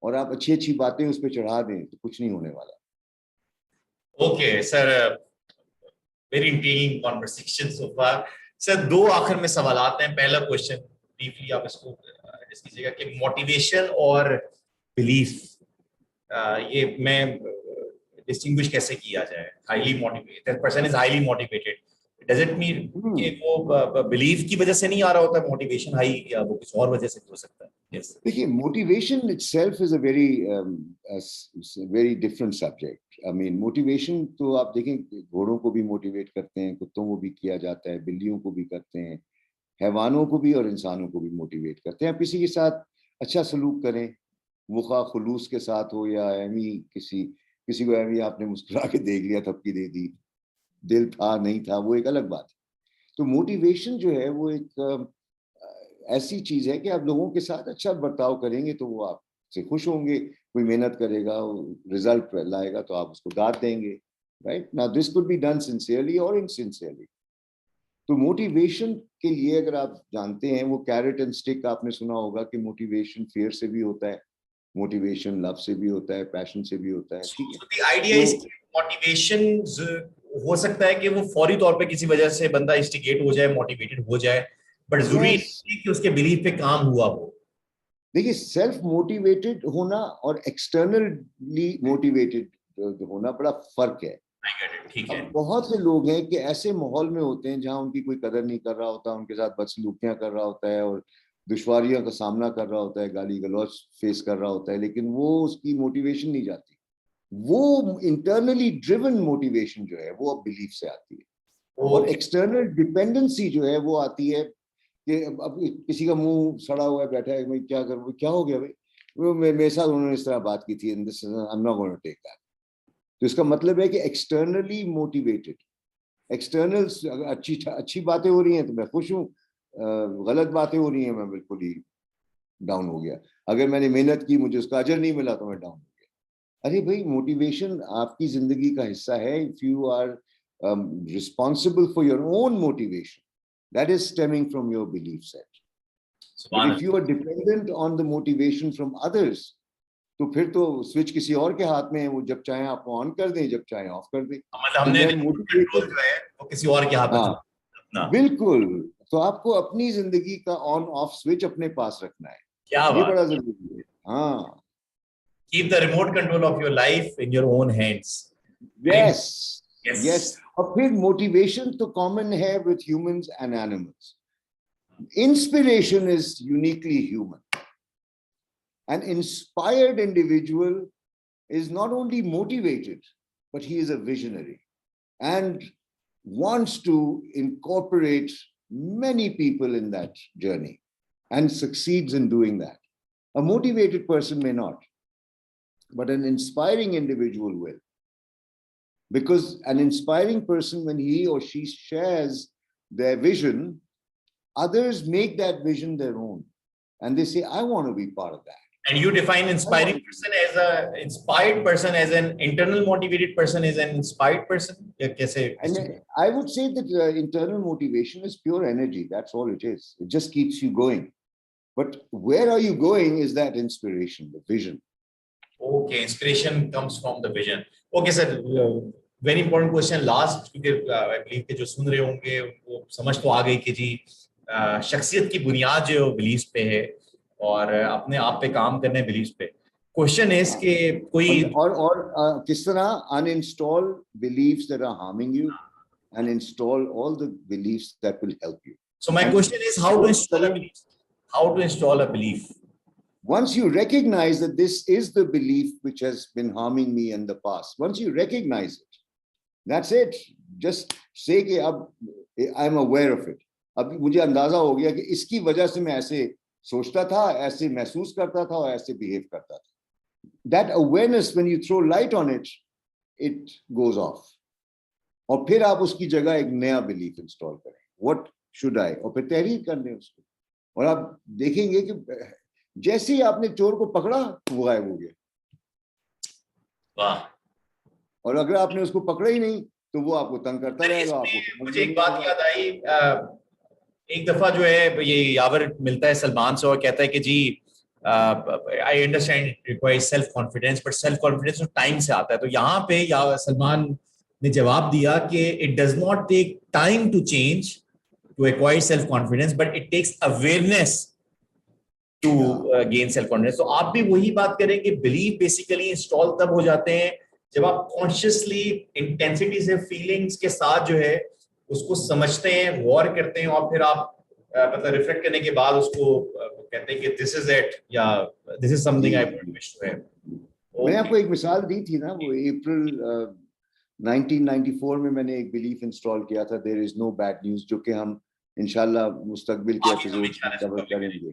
S2: और आप अच्छी अच्छी बातें उस पर चढ़ा दें तो कुछ नहीं होने वाला।
S1: Okay sir, very intriguing conversation so far. Sir 2 आखिर में सवालात हैं। पहला क्वेश्चन ब्रीफली आप इसको डिस्कस कीजिएगा कि मोटिवेशन और बिलीफ, ये मैं डिस्टिंग्विश कैसे किया जाए? Highly motivated person is highly motivated, does it mean कि वो बिलीफ की वजह से नहीं आ रहा होता मोटिवेशन हाई, या वो किसी और वजह से हो सकता है? यस,
S2: देखिए motivation itself is a very different subject. I mean motivation तो आप देखें, घोड़ों को भी मोटिवेट करते हैं, कुत्तों को भी किया जाता है, बिल्लियों को भी करते हैं, हैवानों को भी और इंसानों को भी मोटिवेट करते हैं। आप किसी के साथ अच्छा सलूक करें, वो खा खुलूस के साथ हो या एमी किसी को एमी आपने मुस्कुरा के देख लिया, थपकी दे दी, दिल था नहीं था, वो एक अलग बात है। तो मोटिवेशन जो है वो एक ऐसी चीज है कि आप लोगों के साथ अच्छा बर्ताव करेंगे तो वो आपसे खुश होंगे। कोई मेहनत करेगा, रिजल्ट लाएगा तो आप उसको दाद देंगे, right? Now this could be done sincerely और इनसिंसियरली। तो मोटिवेशन के लिए अगर आप जानते हैं, वो कैरेट एंड स्टिक आपने सुना होगा कि मोटिवेशन फियर से भी होता है, मोटिवेशन लव से भी होता है, पैशन से भी होता है। ठीक है,
S1: द आइडिया इज मोटिवेशन हो सकता है कि वो फौरी तौर पे किसी वजह से बंदा इंस्टिगेट हो जाए, मोटिवेटेड हो जाए, बट जरूरी नहीं कि उसके बिलीफ पे काम हुआ हो।
S2: देखिए सेल्फ मोटिवेटेड होना और एक्सटर्नली मोटिवेटेड होना बड़ा फर्क है।
S1: ठीक है,
S2: अब बहुत से लोग हैं कि ऐसे माहौल में होते हैं जहां उनकी कोई कदर नहीं कर रहा होता, उनके साथ बदसलूकियां कर रहा होता है और दुश्वारियों का सामना कर रहा होता है, गाली गलौज फेस कर रहा होता है, लेकिन वो उसकी मोटिवेशन नहीं जाती। वो इंटरनली ड्रिवन मोटिवेशन जो है वो अब बिलीफ से आती है, और एक्सटर्नल डिपेंडेंसी जो है वो आती है कि अब किसी का मुंह सड़ा हुआ है, बैठा है, मैं क्या करूं, क्या हो गया भाई, वो मेरे साथ उन्होंने इस तरह बात की थी, I am not going to take that. तो इसका मतलब है कि एक्सटर्नली मोटिवेटेड, एक्सटर्नल अच्छी बातें हो रही हैं तो मैं खुश हूँ, गलत बातें हो रही हैं मैं बिल्कुल ही डाउन हो गया, अगर मैंने मेहनत की मुझे उसका अजर नहीं मिला तो मैं डाउन हो गया। अरे भाई, मोटिवेशन आपकी जिंदगी का हिस्सा है। If you are responsible for your own motivation, that is stemming from your belief set. But if you are dependent on the motivation from others, तो फिर तो स्विच किसी और के हाथ में है, वो जब चाहे आप ऑन कर दें, जब चाहे ऑफ कर दें।
S1: मतलब हमने कंट्रोल जो है वो किसी और के हाथ में
S2: अपना, बिल्कुल। तो आपको अपनी जिंदगी का ऑन ऑफ स्विच अपने पास रखना है,
S1: क्या
S2: ये बड़ा जरूरी है। हाँ,
S1: keep the remote control of your life in your own hands.
S2: Yes, yes. और फिर मोटिवेशन तो कॉमन है with humans and animals. Inspiration is uniquely human. An inspired individual is not only motivated, but he is a visionary and wants to incorporate many people in that journey and succeeds in doing that. A motivated person may not, but an inspiring individual will. Because an inspiring person, when he or she shares their vision, others make that vision their own. And they say, I want to be part of that.
S1: And you define inspiring person as a inspired person, as an internal motivated person, as an inspired person?
S2: And I would say that internal motivation is pure energy. That's all it is. It just keeps you going. But where are you going is that inspiration, the vision.
S1: Okay, inspiration comes from the vision. Okay, sir. Very important question last, क्योंकि I believe कि जो सुन रहे होंगे वो समझ तो आ गई कि जी शख्सियत की बुनियाद जो बिलीव्स पे है और अपने आप पे काम करने बिलीव्स पे. क्वेश्चन इज कि कोई
S2: और किस तरह uninstall beliefs that are harming you and install all the beliefs that will help you.
S1: So my question is how to install a belief? How to install a belief?
S2: Once you recognize that this is the belief which has been harming me in the past, once you recognize it, that's it. Just say कि अब I'm aware of it. अब मुझे अंदाजा हो गया कि इसकी वजह से मैं ऐसे सोचता था, ऐसे महसूस करता था और ऐसे behave करता था. That awareness, when you throw light on it, it goes off. और फिर आप उसकी जगह एक नया belief install करें. What should I? और फिर तहरीर कर दें उसको. और आप देखेंगे कि जैसे ही आपने चोर को पकड़ा वो गायब हो गया.
S1: वाह.
S2: और अगर आपने उसको पकड़ा ही नहीं तो वो आपको तंग करता रहेगा. आपको
S1: मुझे एक बात याद आई. एक दफा जो है ये यावर मिलता है सलमान से और कहता है कि जी I understand it requires self confidence, but self confidence time से आता है. तो यहाँ पे सलमान ने जवाब दिया कि it does not take time to change to acquire self confidence, but it takes awareness to gain self confidence. तो आप भी वही बात करें कि बिलीव बेसिकली इंस्टॉल तब हो जाते हैं जब आप कॉन्शियसली इंटेंसिटी से फीलिंग्स के साथ जो है उसको समझते हैं, गौर करते हैं और फिर आप मतलब रिफ्लेक्ट करने के बाद उसको कहते हैं कि दिस इज इट या this is something I would wish to have.
S2: मैं आपको एक मिसाल दी थी ना, वो अप्रैल 1994 में मैंने एक बिलीफ इंस्टॉल किया था, there is no bad news, जो कि हम इंशाल्लाह मुस्तकबिल के एपिसोड्स में कवर करेंगे.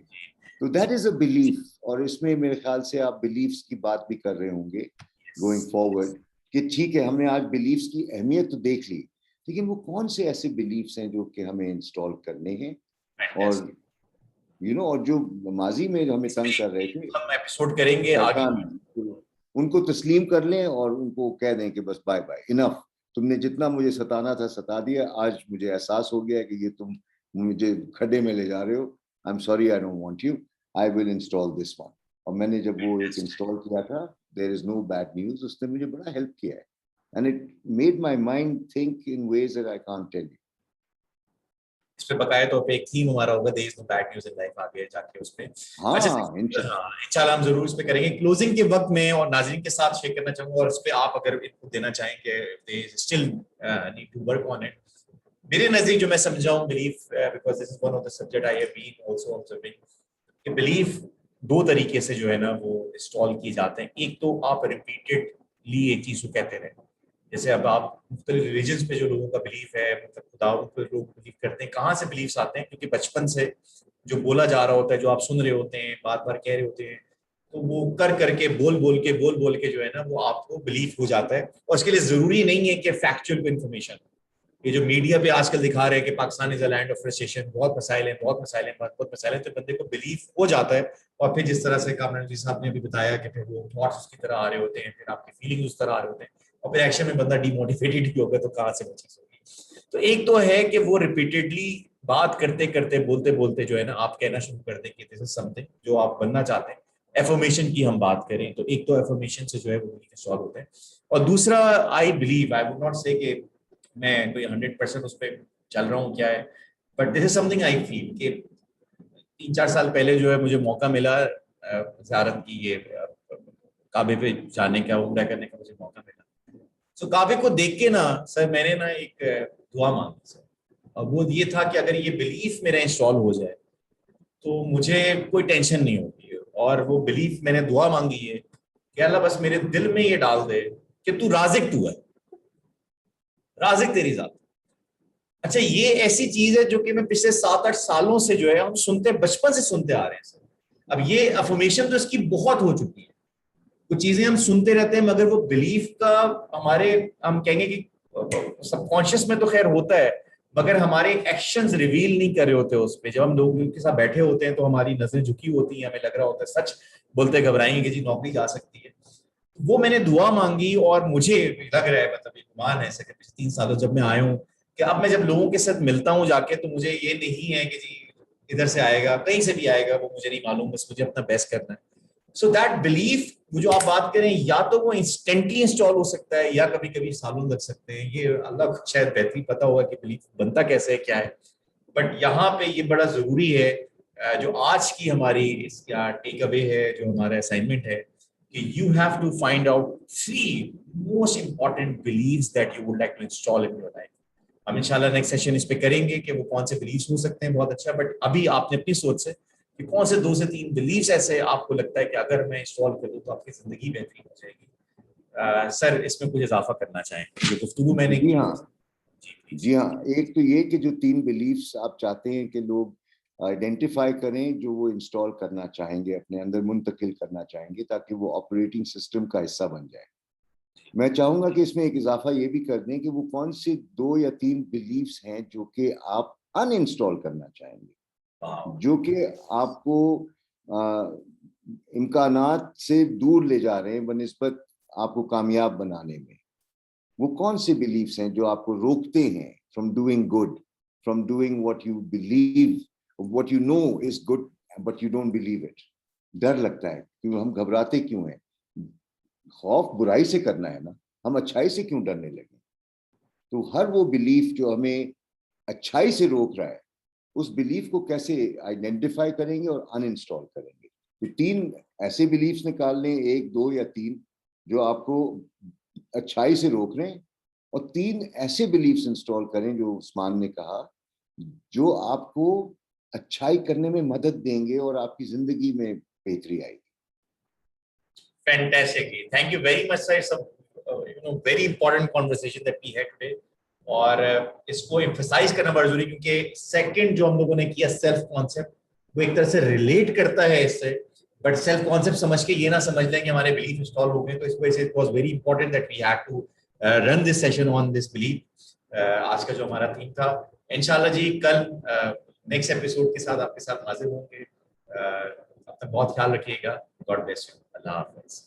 S2: तो दैट इज अ बिलीफ. और इसमें मेरे ख्याल से आप बिलीफ्स की बात भी कर रहे होंगे गोइंग फॉरवर्ड कि ठीक है हमने आज बिलीफ्स की अहमियत तो देख ली, लेकिन वो कौन से ऐसे बिलीफ्स हैं जो कि हमें इंस्टॉल करने हैं और और जो माजी में हमें तंग कर रहे थे
S1: हम एपिसोड करेंगे आगे,
S2: उनको तस्लीम कर लें और उनको कह दें कि बस बाय बाय, इनफ, तुमने जितना मुझे सताना था सता दिया. आज मुझे एहसास हो गया कि ये तुम मुझे खड्डे में ले जा रहे हो. I am sorry, I don't want you, I will install this one. और मैंने जब वो एक इंस्टॉल किया था, there is no bad news, उसने मुझे बड़ा हेल्प किया है. And it made my mind think in ways that I can't tell you.
S1: इस पे बकाया तो पे एक थीम हमारा होगा, there is no bad news in life, आगे जाके उस पे इंशाल्लाह हम जरूर इस पे करेंगे. क्लोजिंग के वक्त में और नाज़रीन के साथ शेयर करना चाहूंगा और इस पे आप अगर इनको देना चाहें कि they still need to work on it. मेरे नजदीक जो मैं समझाऊं belief, because this is one of the subject I have been also observing, कि बिलीफ दो तरीके से जो है ना वो इंस्टॉल किए जाते हैं. एक तो आप रिपीटेडली एक चीज को कहते रहे, जैसे अब आप मुख्तलिफ रिलीजन्स पे जो लोगों का बिलीफ है, मतलब खुदाओं पे लोग बिलीव करते हैं, कहाँ से बिलीफ्स आते हैं? क्योंकि बचपन से जो बोला जा रहा होता है, जो आप सुन रहे होते हैं, बार बार कह रहे होते हैं, तो वो कर करके बोल बोल के जो है ना वो आपको बिलीफ हो जाता है. और उसके लिए जरूरी नहीं है कि फैक्चुअल इन्फॉर्मेशन. ये जो मीडिया पे आजकल दिखा रहे हैं कि Pakistan is a land of frustration, बहुत मसाइल हैं, तो बंदे को बिलीफ हो जाता है. और फिर जिस तरह से कामरान जी साहब ने भी बताया कि फिर वो थॉट्स उसकी तरह आ रहे होते हैं, फिर आपकी फीलिंग्स उस तरह आ रहे होते हैं और फिर एक्शन में बंदा डिमोटिवेटेड भी होगा, तो कहाँ से वो चीज होगी? तो एक तो है कि वो रिपीटेडली बात करते करते बोलते बोलते जो है ना आप कहना शुरू कर दें कि दिस इज समथिंग जो आप बनना चाहते हैं. एफर्मेशन की हम बात करें तो एक तो एफर्मेशन से जो है वो बिलीफ सॉल्व होते हैं. और दूसरा, I believe, I would not से कि मैं कोई 100% उस पर चल रहा हूँ क्या है, but this is something I feel कि 3-4 साल पहले जो है मुझे मौका मिला ज़ियारत की, ये काबे पे जाने का, उम्रा करने का मुझे मौका मिला. तो काबे को देख के ना सर मैंने ना एक दुआ मांगी सर, और वो ये था कि अगर ये बिलीफ मेरा इंस्टॉल हो जाए तो मुझे कोई टेंशन नहीं होगी. और वो बिलीफ मैंने दुआ मांगी है कि अल्लाह बस मेरे दिल में ये डाल दे कि तू राज़िक तू है, राज़िक तेरी जात. अच्छा, ये ऐसी चीज है जो कि मैं पिछले 7-8 सालों से जो है हम सुनते, बचपन से सुनते आ रहे हैं सर. अब ये अफर्मेशन तो इसकी बहुत हो चुकी है, कुछ चीजें हम सुनते रहते हैं मगर वो बिलीफ का हमारे, हम कहेंगे कि सबकॉन्शियस में तो खैर होता है, मगर हमारे एक्शंस रिवील नहीं कर रहे होते उस पे। जब हम लोगों के साथ बैठे होते हैं तो हमारी नजरें झुकी होती हैं, हमें लग रहा होता है सच बोलते घबराएंगे कि जी नौकरी जा सकती है। वो मैंने दुआ मांगी और मुझे लग रहा है, मतलब एक गुमान है ऐसे कि पिछले 3 सालों जब मैं आया हूँ कि अब मैं जब लोगों के साथ मिलता हूँ जाके, तो मुझे ये नहीं है कि जी इधर से आएगा कहीं से भी आएगा वो मुझे नहीं मालूम, बस मुझे अपना बेस्ट करना है। सो दैट बिलीफ, वो जो आप बात करें, या तो वो इंस्टेंटली इंस्टॉल हो सकता है या कभी कभी सालों लग सकते हैं। ये अल्लाह को शायद बेहतरीन पता होगा कि बिलीफ बनता कैसे है, क्या है। बट यहाँ पे ये बड़ा जरूरी है, जो आज की हमारी इसका टेक अवे है, जो हमारा असाइनमेंट है, कि you have to find out 3 most important believes that you would like to install in your life. हम इंशाल्लाह नेक्स्ट सेशन इस पे करेंगे कि वो कौन से बिलीव्स हो सकते हैं, बहुत अच्छा। बट अभी आपने अपनी सोच से कि कौन से 2 से 3 बिलीव्स ऐसे आपको लगता है कि अगर मैं इंस्टॉल करूँ तो आपकी जिंदगी बेहतरीन हो जाएगी। सर इसमें कुछ इजाफा करना चाहें जो गुफ्तगू मैंने
S2: जी
S1: की?
S2: हाँ,
S1: जी
S2: जी हाँ। एक तो ये कि जो 3 बिलीफ्स आप चाहते हैं कि लोग आइडेंटिफाई करें, जो वो इंस्टॉल करना चाहेंगे, अपने अंदर मुंतकिल करना चाहेंगे, ताकि वो ऑपरेटिंग सिस्टम का हिस्सा बन जाए। मैं चाहूंगा कि इसमें एक इजाफा ये भी कर दें कि वो कौन से 2 या 3 बिलीफ्स हैं जो कि आप अनइंस्टॉल करना चाहेंगे, जो कि आपको इम्कानात से दूर ले जा रहे हैं बनिस्बत आपको कामयाब बनाने में। वो कौन से बिलीफ्स हैं जो आपको रोकते हैं from doing good, from doing what you believe, what you know is good but you don't believe it. डर लगता है, क्यों हम घबराते क्यों हैं? खौफ बुराई से करना है ना, हम अच्छाई से क्यों डरने लगे? तो हर वो बिलीफ जो हमें अच्छाई से रोक रहा है, उस बिलीफ को कैसे आइडेंटिफाई करेंगे और अनइंस्टॉल करेंगे। तो 3 ऐसे बिलीफ्स निकाल लें, 1, 2 या 3, जो आपको अच्छाई से रोक रहे हैं, और 3 ऐसे बिलीफ्स इंस्टॉल करें जो उस्मान ने कहा, जो आपको अच्छाई करने में मदद देंगे और आपकी जिंदगी में बेहतरी आएगी।
S1: Fantastic. Thank you very much, sir. It's a very important conversation that we had today. और इसको emphasize करना बड़ा जरूरी, क्योंकि सेकंड जो हम लोगों ने किया सेल्फ कॉन्सेप्ट, वो एक तरह से रिलेट करता है इससे। बट सेल्फ कॉन्सेप्ट समझ के ये ना समझ लें कि हमारे बिलीफ इंस्टॉल हो गए। तो इस वजह से it was very important that we had to run this session on this belief. आज का जो हमारा थीम था, इंशाल्लाह जी कल नेक्स्ट एपिसोड के साथ आपके साथ हाजिर होंगे। अपना बहुत ख्याल रखिएगा। God bless you. Allah Hafiz.